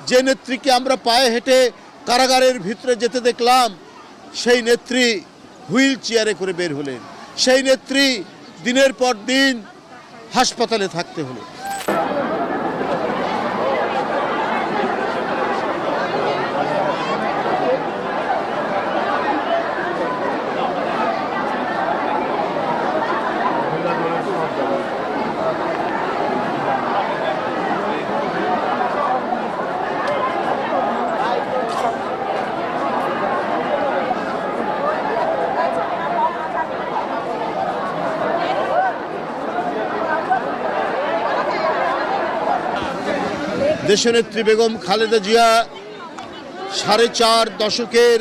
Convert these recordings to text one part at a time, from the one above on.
যে নেত্রীকে আমরা পায়ে হেঁটে কারাগারের ভিতরে যেতে দেখলাম, সেই নেত্রী হুইল চেয়ারে করে বের হলেন। সেই নেত্রী দিনের পর দিন হাসপাতালে থাকতে হলো। দেশনেত্রী বেগম খালেদা জিয়া 4.5 দশকের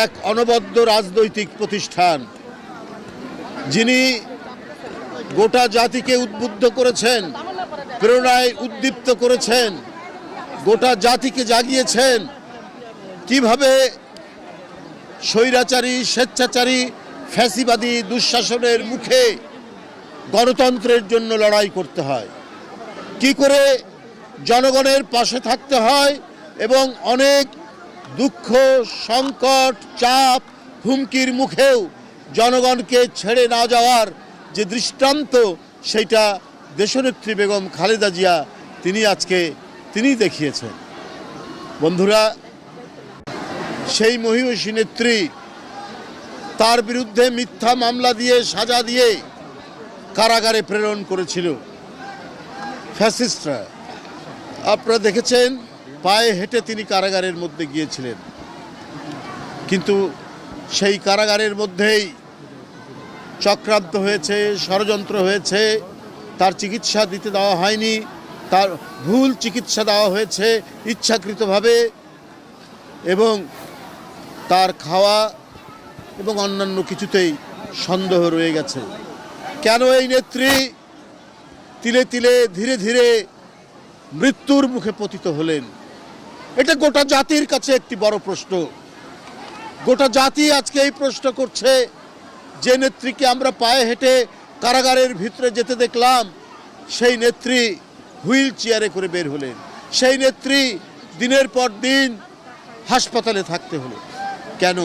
এক অনবদ্য রাজনৈতিক প্রতিষ্ঠান, যিনি গোটা জাতিকে উদ্বুদ্ধ করেছেন, প্রেরণায় উদ্দীপ্ত করেছেন, গোটা জাতিকে জাগিয়েছেন কিভাবে স্বৈরাচারী, স্বেচ্ছাচারী, ফ্যাসিবাদী দুঃশাসনের মুখে গণতন্ত্রের জন্য লড়াই করতে হয়, কি করে জনগণের পাশে থাকতে হয় এবং অনেক দুঃখ, সংকট, চাপ, হুমকির মুখেও জনগণকে ছেড়ে না যাওয়ার যে দৃষ্টান্ত, সেইটা দেশনেত্রী বেগম খালেদা জিয়া তিনি দেখিয়েছেন। বন্ধুরা, সেই মহিষী নেত্রী, তার বিরুদ্ধে মিথ্যা মামলা দিয়ে, সাজা দিয়ে কারাগারে প্রেরণ করেছিল ফ্যাসিস্টরা। আপনারা দেখেছেন, পায়ে হেঁটে তিনি কারাগারের মধ্যে গিয়েছিলেন, কিন্তু সেই কারাগারের মধ্যেই চক্রান্ত হয়েছে, ষড়যন্ত্র হয়েছে, তার চিকিৎসা দিতে দেওয়া হয়নি, তার ভুল চিকিৎসা দেওয়া হয়েছে ইচ্ছাকৃতভাবে, এবং তার খাওয়া এবং অন্যান্য কিছুতেই সন্দেহ রয়ে গেছে। কেন এই নেত্রী তিলে তিলে ধীরে ধীরে মৃত্যুর মুখে পতিত হলেন? এটা গোটা জাতির কাছে একটি বড় প্রশ্ন। গোটা জাতি আজকে এই প্রশ্ন করছে, যে নেত্রীকে আমরা পায়ে হেঁটে কারাগারের ভিতরে যেতে দেখলাম, সেই নেত্রী হুইল চেয়ারে করে বের হলেন। সেই নেত্রী দিনের পর দিন হাসপাতালে থাকতে হলো। কেন?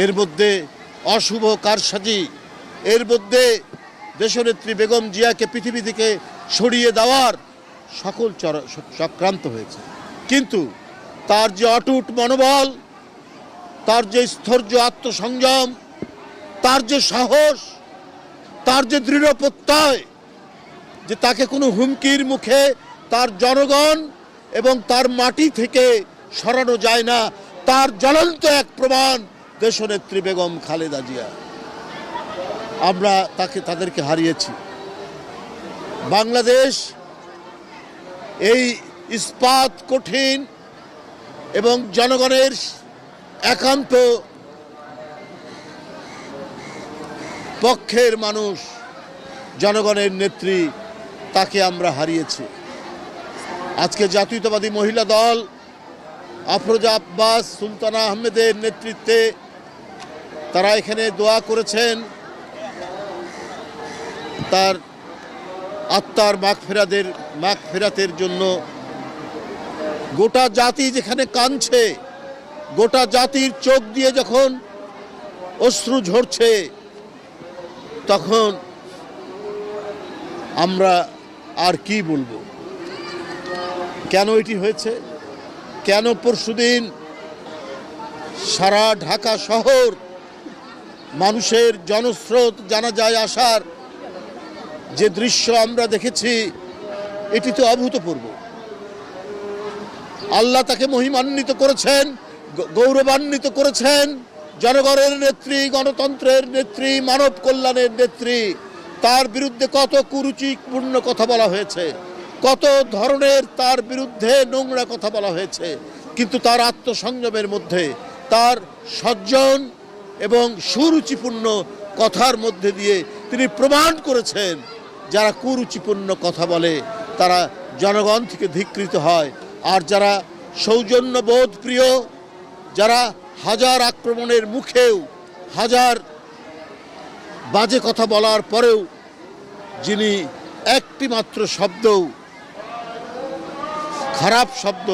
এর মধ্যে অশুভ কারসাজি, এর মধ্যে দেশনেত্রী বেগম জিয়াকে পৃথিবী থেকে সরিয়ে দেওয়ার সকল চক্রান্ত হয়েছে। কিন্তু তার যে অটুট মনোবল, তার যে স্থৈর্য, আত্মসংযম, তার যে সাহস, তার যে দৃঢ় প্রত্যয় যে তাকে কোনো হুমকির মুখে তার জনগণ এবং তার মাটি থেকে সরানো যায় না, তার জ্বলন্ত এক প্রমাণ দেশনেত্রী বেগম খালেদা জিয়া। আমরা তাদেরকে হারিয়েছি। বাংলাদেশ এই ইস্পাত কঠিন এবং জনগণের একান্ত পক্ষের মানুষ, জনগণের নেত্রী, তাকে আমরা হারিয়েছি। আজকে জাতীয়তাবাদী মহিলা দল আফরোজা আব্বাস, সুলতানা আহমেদের নেতৃত্বে তারা এখানে দোয়া করেছেন তার আত্মার মাগফিরাতের জন্য। গোটা জাতি যেখানে কাঁদছে, গোটা জাতির চোখ দিয়ে যখন অশ্রু ঝরছে, তখন আমরা আর কি বলবো? কেন এটি হয়েছে? কেন পরশুদিন সারা ঢাকা শহর মানুষের জনস্রোত জানাজায় আসার যে দৃশ্য আমরা দেখেছি, এটি তো অভূতপূর্ব। আল্লাহ তাকে মহিমান্বিত করেছেন, গৌরবান্বিত করেছেন, জনগণের নেত্রী, গণতন্ত্রের নেত্রী, মানব কল্যাণের নেত্রী। তার বিরুদ্ধে কত কুরুচিপূর্ণ কথা বলা হয়েছে, কত ধরনের তার বিরুদ্ধে নোংরা কথা বলা হয়েছে, কিন্তু তার আত্মসংযমের মধ্যে, তার সজ্জন এবং সুরুচিপূর্ণ কথার মধ্যে দিয়ে তিনি প্রমাণ করেছেন, যারা কুরুচিপূর্ণ কথা বলে তারা জনগণ থেকে ধিক্কৃত হয়, আর যারা সৌজন্যবোধ প্রিয়, যারা হাজার আক্রমণের মুখেও, হাজার বাজে কথা বলার পরেও যিনি একটি মাত্র শব্দও খারাপ শব্দ,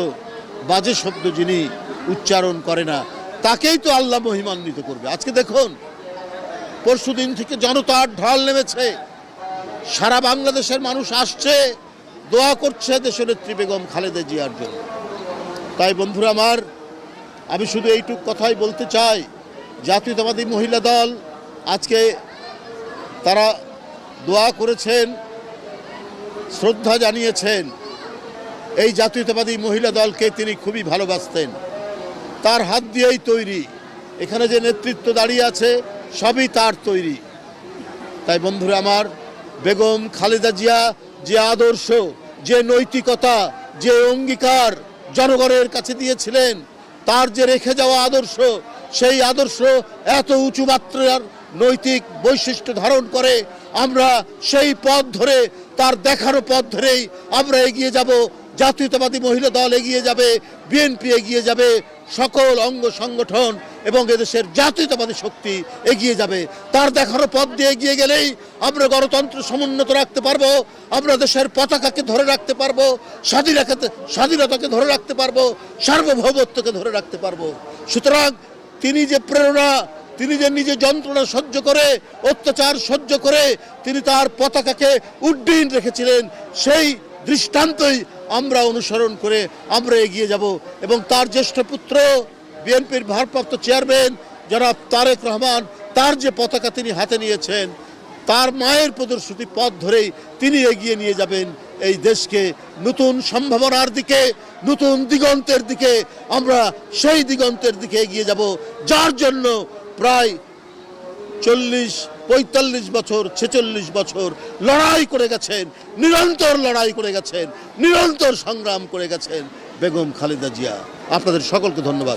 বাজে শব্দ যিনি উচ্চারণ করে না, তাকেই তো আল্লাহ মহিমান্বিত করবে। আজকে দেখুন, পরশুদিন থেকে জনতার ঢল নেমেছে, সারা বাংলাদেশের মানুষ আসছে, দোয়া করছে দেশনেত্রী বেগম খালেদা জিয়ার জন্য। তাই বন্ধুরা আমার, আমি শুধু এইটুক কথাই বলতে চাই, জাতীয়তাবাদী মহিলা দল আজকে তারা দোয়া করেছেন, শ্রদ্ধা জানিয়েছেন। এই জাতীয়তাবাদী মহিলা দলকে তিনি খুবই ভালোবাসতেন, তার হাত দিয়েই তৈরি। এখানে যে নেতৃত্ব দাঁড়িয়ে আছে সবই তার তৈরি। তাই বন্ধুরা আমার, বেগম খালেদা জিয়া যে আদর্শ, যে নৈতিকতা, যে অঙ্গীকার জনগণের কাছে দিয়েছিলেন, তার যে রেখে যাওয়া আদর্শ, সেই আদর্শ এত উঁচু মাত্রার নৈতিক বৈশিষ্ট্য ধারণ করে আমরা সেই পথ ধরে, তার দেখানো পথ ধরেই আমরা এগিয়ে যাব। জাতীয়তাবাদী মহিলা দল এগিয়ে যাবে, বিএনপি এগিয়ে যাবে, সকল অঙ্গ সংগঠন এবং এদেশের জাতীয়তাবাদী শক্তি এগিয়ে যাবে। তার দেখানো পথ দিয়ে এগিয়ে গেলেই আমরা গণতন্ত্র সমুন্নত রাখতে পারবো, আমরা দেশের পতাকাকে ধরে রাখতে পারবো, স্বাধীনতাকে ধরে রাখতে পারবো, সার্বভৌমত্বকে ধরে রাখতে পারবো। সুতরাং তিনি যে প্রেরণা, তিনি যে নিজে যন্ত্রণা সহ্য করে, অত্যাচার সহ্য করে তিনি তার পতাকাকে উড্ডীন রেখেছিলেন, সেই দৃষ্টান্তই আমরা অনুসরণ করে আমরা এগিয়ে যাব। এবং তার জ্যেষ্ঠ পুত্র, বিএনপির ভারপ্রাপ্ত চেয়ারম্যান জনাব তারেক রহমান, তার যে পতাকা তিনি হাতে নিয়েছেন, তার মায়ের প্রদর্শিত পথ ধরেই তিনি এগিয়ে নিয়ে যাবেন এই দেশকে নতুন সম্ভাবনার দিকে, নতুন দিগন্তের দিকে। আমরা সেই দিগন্তের দিকে এগিয়ে যাব, যার জন্য প্রায় 40-45 বছর, 46 বছর লড়াই করে গেছেন, নিরন্তর লড়াই করে গেছেন, নিরন্তর সংগ্রাম করে গেছেন বেগম খালেদা জিয়া। আপনাদের সকলকে ধন্যবাদ।